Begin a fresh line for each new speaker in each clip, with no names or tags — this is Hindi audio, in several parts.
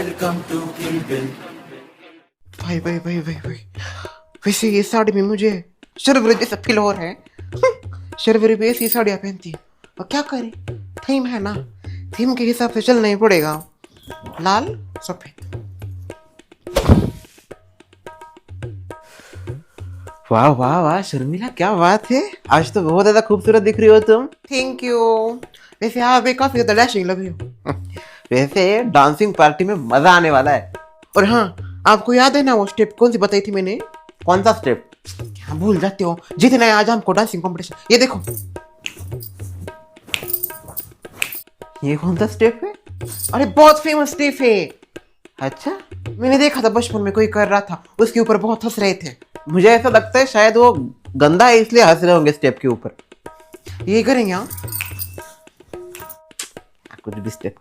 Welcome to Kill Bill.
भाई वैसे ये साड़ी में मुझे शर्वरी जैसा फील हो रहा है। शर्वरी भी ऐसी साड़ियाँ पहनती है और क्या करे, थीम है ना, थीम के हिसाब से चलना ही पड़ेगा। लाल सफेद।
वाह वाह वाह शर्मिला, क्या बात है, आज तो बहुत ज्यादा खूबसूरत दिख रही हो तुम।
Thank you. वैसे आप भी काफी ज्यादा डैशिंग लग रही हो।
वैसे डांसिंग पार्टी में मजा आने वाला है।
और हाँ, आपको याद है ना वो स्टेप कौन सी बताई थी मैंने?
कौन सा स्टेप?
क्या भूल जाते हो, जीतना है आज हमको डांसिंग कंपटीशन। ये देखो,
ये कौन सा स्टेप है?
अरे बहुत फेमस स्टेप है।
अच्छा,
मैंने देखा था बचपन में कोई कर रहा था, उसके ऊपर बहुत हंस रहे थे।
मुझे ऐसा लगता है शायद वो गंदा है इसलिए हंस रहे होंगे स्टेप के ऊपर।
ये करेंगे हाँ?
कुछ भी स्टेप।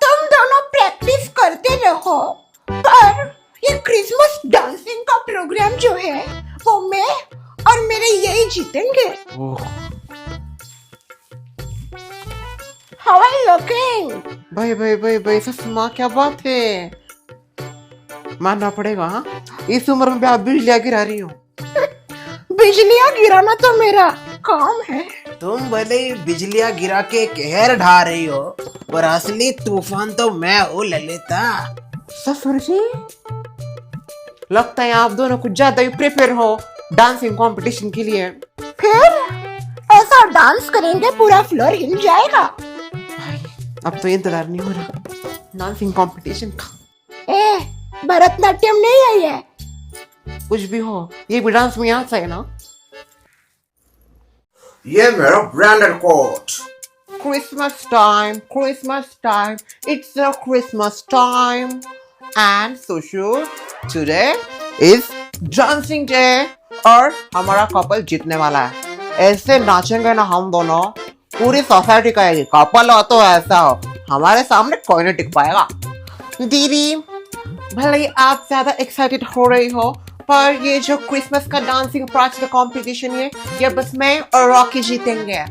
तुम दोनों प्रैक्टिस करते रहो, पर ये क्रिसमस डांसिंग का प्रोग्राम जो है वो मैं और मेरे यही जीतेंगे। How are you looking?
भाई ससुमा क्या बात है, मानना पड़ेगा हाँ। इस उम्र में भी आप बिजलियाँ गिरा रही हो।
बिजलियाँ गिराना तो मेरा काम है।
तुम भले ही बिजलियां गिरा के कहर ढा रही हो, पर असली तूफान तो मैं हूँ ललिता।
ससुर जी, लगता है आप दोनों कुछ ज्यादा ही प्रिपेयर हो डांसिंग कंपटीशन के लिए।
फिर ऐसा डांस करेंगे पूरा फ्लोर हिल जाएगा।
भाई अब तो इंतजार नहीं हो रहा डांसिंग कंपटीशन का।
ए, भरतनाट्यम नहीं है ये।
कुछ भी हो, ये भी डांस में आता है ना।
ये मेरा branded coat.
Christmas time, it's the Christmas time. And so sure, today is dancing day और हमारा कपल जीतने वाला है। ऐसे नाचेंगे ना हम दोनों, पूरी सोसाइटी कहेगी कपल हो तो ऐसा हो, हमारे सामने कोई नहीं टिक पाएगा। दीदी, भले ही आप ज्यादा एक्साइटेड हो रही हो, पर ये जो क्रिसमस का डांसिंग पार्टी का कंपटीशन है, ये बस मैं और रॉकी जीतेंगे।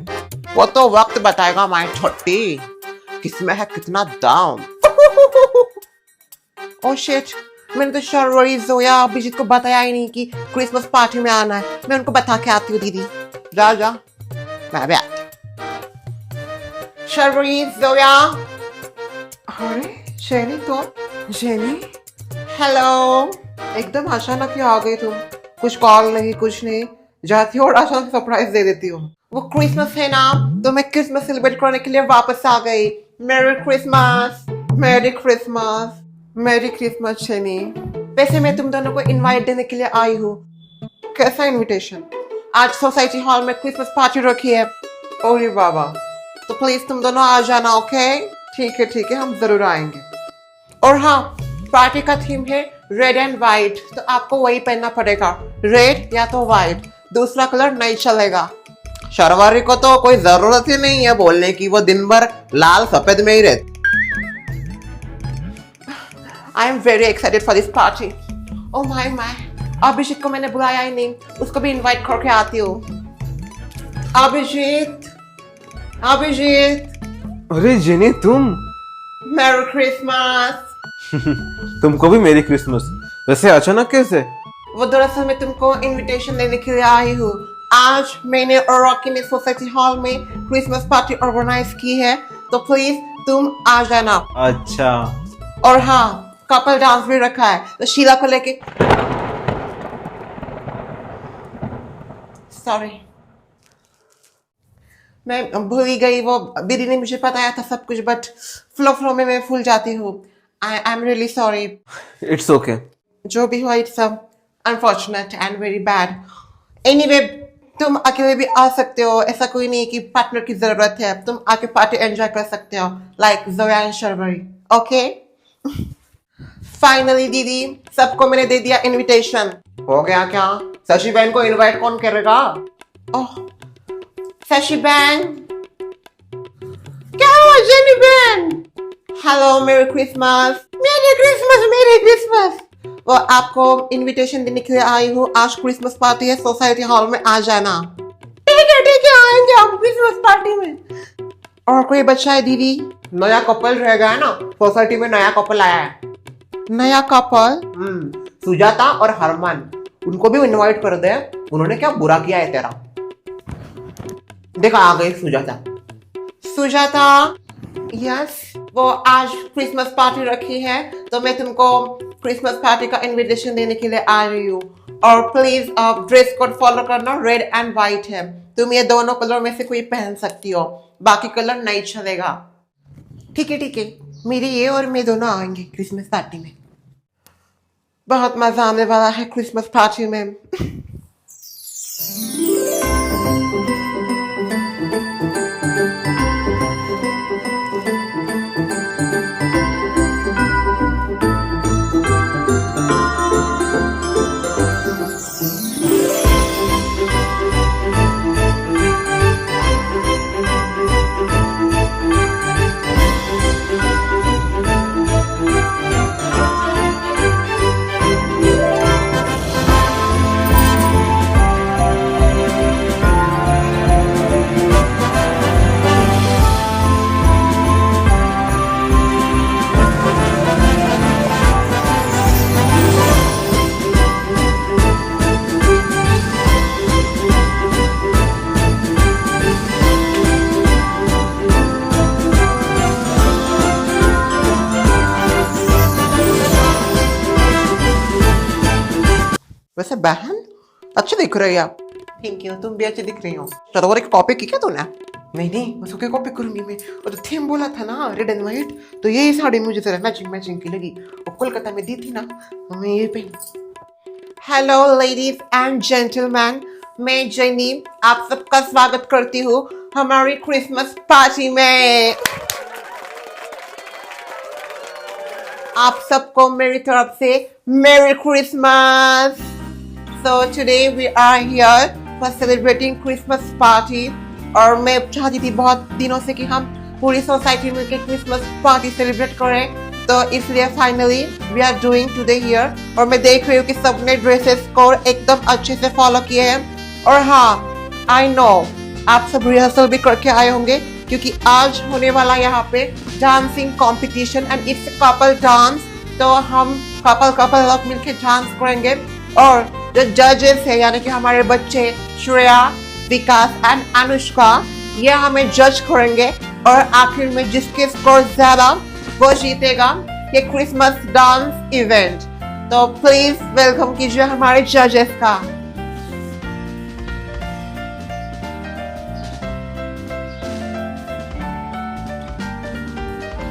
वो तो वक्त बताएगा माय छोटी, किसमें है कितना दाम। ओह शिट, मैंने तो शर्वरी जोया अभिजीत को बताया ही नहीं कि क्रिसमस पार्टी में आना है। मैं उनको बता के आती हूँ दीदी। जा मैं भी आती। शर्वरी जोया। अरे शेनी, तो शेनी, हेलो। एकदम अचानक ही आ गई तुम, कुछ कॉल नहीं कुछ नहीं, जाती हो और अचानक सरप्राइज दे देती हो। वो क्रिसमस है ना, तो मैं क्रिसमस सेलिब्रेट करने के लिए वापस आ गई। मेरी क्रिसमस, मेरी क्रिसमस, मेरी क्रिसमस शनी। वैसे मैं तुम दोनों को इनवाइट देने के लिए आई हूँ। कैसा इनविटेशन? आज सोसाइटी हॉल में क्रिसमस पार्टी रखी है। ओरे बाबा, तो प्लीज तुम दोनों आ जाना। ओके ठीक है, हम जरूर आएंगे। और हाँ, पार्टी का थीम है रेड एंड व्हाइट, तो आपको वही पहनना पड़ेगा, रेड या तो व्हाइट, दूसरा कलर नहीं चलेगा।
शर्वरी को तो कोई जरूरत ही नहीं है बोलने की, वो दिन भर लाल सफेद में ही रहती।
I am very excited for this party. Oh my Abhijit को मैंने बुलाया ही नहीं, उसको भी इनवाइट करके आती हूँ। अभिजीत।
अरे जेनी, तुम?
मेरी क्रिसमस।
तुमको भी मेरी क्रिसमस। वैसे अचानक कैसे?
वो दरअसल मैं तुमको इनविटेशन देने के लिए आई हूँ। आज मैंने और रॉकी ने सोसाइटी हॉल में क्रिसमस पार्टी ऑर्गेनाइज की है, तो प्लीज तुम आ जाना।
अच्छा।
और हाँ, कपल डांस भी रखा है, तो शीला को लेके। सॉरी, मैं भूल ही गई, वो दीदी ने मुझे बताया था सब कुछ, बट फ्लो में मैं भूल जाती हूँ। I am really sorry.
It's okay.
जो भी हुआ, it's unfortunate and very bad. Anyway, तुम अकेले भी आ सकते हो, ऐसा कोई नहीं कि पार्टनर की जरूरत है। तुम आके पार्टी एंजॉय कर सकते हो, like Zoya and Sharvari. Okay finally दीदी, सबको मैंने दे दिया इनविटेशन। हो गया क्या? शशि बहन को इनवाइट कौन करेगा? ओह शशि बहन, क्या हुआ जेनी बहन? हेलो, मेरी क्रिसमस। मेरी क्रिसमस। वो आपको इनविटेशन देने के लिए आई हूँ। आज क्रिसमस पार्टी है, सोसाइटी हॉल में आ जाना। ठीक है, आएंगे हम क्रिसमस पार्टी में। और कोई बच्चा है दीदी? नया कपल रह गया है ना, सोसाइटी में नया कपल आया है। नया कपल? सुजाता और हरमान, उनको भी इनवाइट कर दे। उन्होंने क्या बुरा किया है तेरा? देखा आ गई सुजाता। सुजाता, यस, वो आज क्रिसमस पार्टी रखी है तो मैं तुमको क्रिसमस पार्टी का इनविटेशन देने के लिए आ रही हूँ। और प्लीज ड्रेस कोड फॉलो करना, रेड एंड व्हाइट है। तुम ये दोनों कलर में से कोई पहन सकती हो, बाकी कलर नहीं चलेगा। ठीक है, मेरे ये और मैं दोनों आएंगे क्रिसमस पार्टी में। बहुत मजा आने वाला है क्रिसमस पार्टी में। वैसे बहन अच्छी दिख रही है। थैंक यू, तुम भी अच्छी दिख रही हो। चलो और एक कॉपी की क्या तूने? नहीं, उसको क्या कॉपी करूंगी मैं? और तो थीम बोला था ना रेड एंड व्हाइट, तो यही साड़ी मुझे जरा मैचिंग की लगी। वो कोलकाता में दी थी ना, तो मैं ये पहनी। हेलो लेडीज एंड जेंटलमैन, मैं जेनी आप सबका स्वागत करती हूँ हमारी क्रिसमस पार्टी में। आप सबको मेरी तरफ से मेरी Christmas. So today we are here for celebrating Christmas party और मैं चाहती थी बहुत दिनों से कि हम पूरी सोसाइटी मिलकर क्रिसमस पार्टी सेलिब्रेट करें, तो इसलिए finally we are doing today here. और मैं देख रही हूँ कि सबने ड्रेसेस को एकदम अच्छे से फॉलो किए हैं। और हाँ, आई नो आप सब रिहर्सल भी करके आए होंगे क्योंकि आज होने वाला यहाँ पे dancing competition and it's couple dance. तो हम कपल लोग मिलके डांस करेंगे और जो जजेस है यानी कि हमारे बच्चे श्रेया, विकास एंड अनुष्का, ये हमें जज करेंगे और आखिर में जिसके स्कोर ज्यादा वो जीतेगा ये क्रिसमस डांस इवेंट। तो प्लीज वेलकम कीजिए हमारे जजेस का।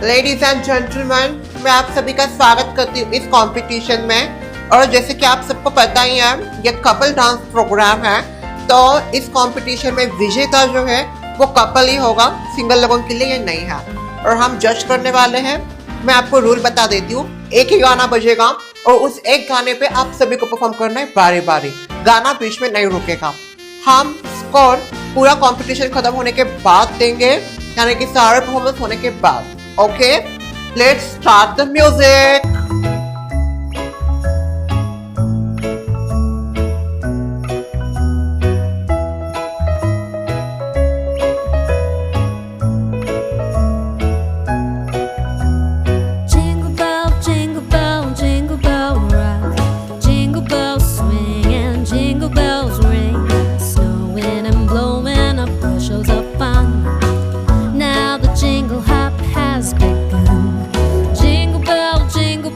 लेडीज एंड जेंटलमैन, मैं आप सभी का स्वागत करती हूँ इस कंपटीशन में। और जैसे कि आप सबको पता ही है ये कपल डांस प्रोग्राम है, तो इस कंपटीशन में विजेता जो है वो कपल ही होगा, सिंगल लोगों के लिए ये नहीं है। और हम जज करने वाले हैं। मैं आपको रूल बता देती हूँ, एक ही गाना बजेगा और उस एक गाने पे आप सभी को परफॉर्म करना है बारी बारी, गाना बीच में नहीं रुकेगा। हम स्कोर पूरा कंपटीशन खत्म होने के बाद देंगे, यानी कि सारे परफॉर्मेंस होने के बाद। Okay, let's start the music.
Jingle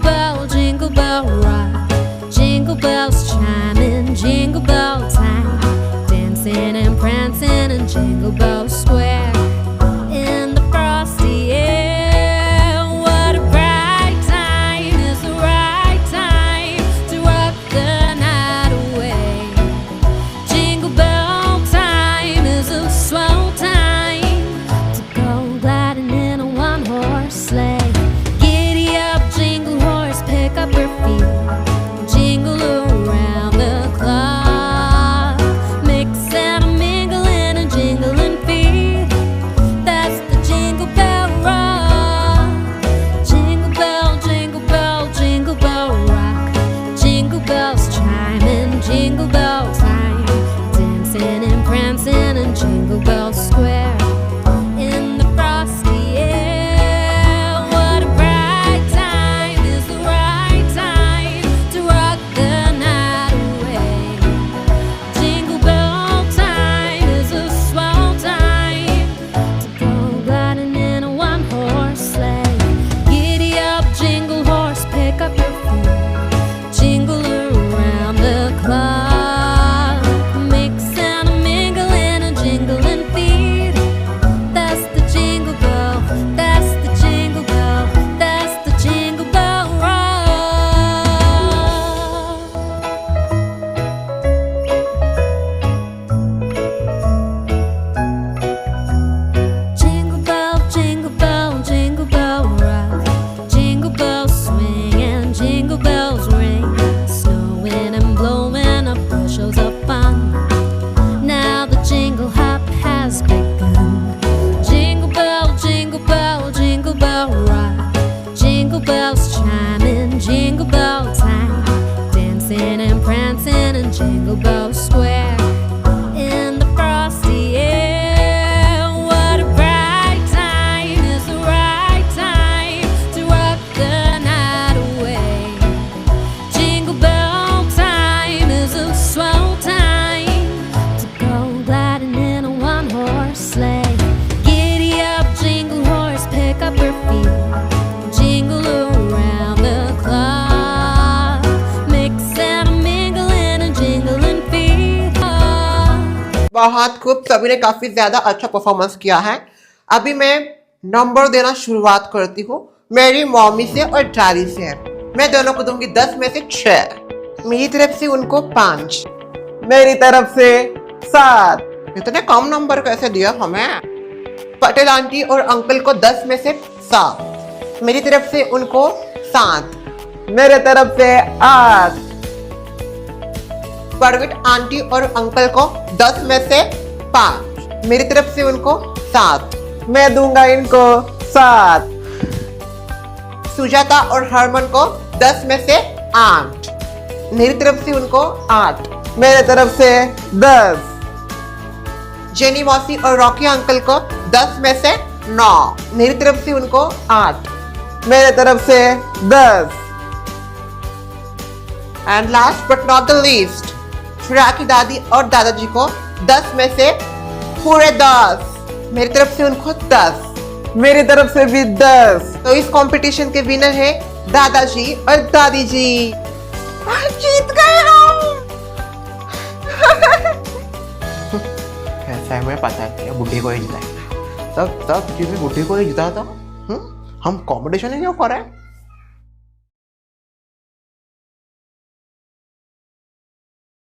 Copperfield, jingle around the clock, mix and mingle in a jingling feet.
बहुत खूब, सभी ने काफी ज्यादा अच्छा परफॉर्मेंस किया है। अभी मैं नंबर देना शुरुआत करती हूँ मेरी मम्मी से और डैडी से। मैं दोनों को दूंगी 10 में से 6, मेरी तरफ से उनको 5,
मेरी तरफ से 7,
इतने कम नंबर कैसे दिया हमें? पटेल आंटी और अंकल को 10 में से 7, मेरी तरफ से उनको 7,
मेरे तरफ से 8,
परविट आंटी और अंकल को 10 में से 5, मेरी तरफ से उनको 7,
मैं दूंगा इनको 7,
सुजाता और हरमन को 10 में से 8, मेरी तरफ से उनको 8,
मेरे तरफ से 10,
जेनी मौसी और रॉकी अंकल को 10 में से 9, मेरी तरफ से उनको 8,
मेरे तरफ से 10,
and last but not the least Shreya की दादी और दादाजी को 10 में से पूरे 10, मेरी तरफ से उनको 10।
मेरी तरफ से भी 10।
तो इस कंपटीशन के विनर है दादाजी और दादी जी।
जीत गए हम।
ऐसा है, मैं पता है ये बुढ़े को ही जिताएगा। तब तब किसी बुढ़े को ही जिता था। हम कंपटीशन ही क्यों कर रहे हैं?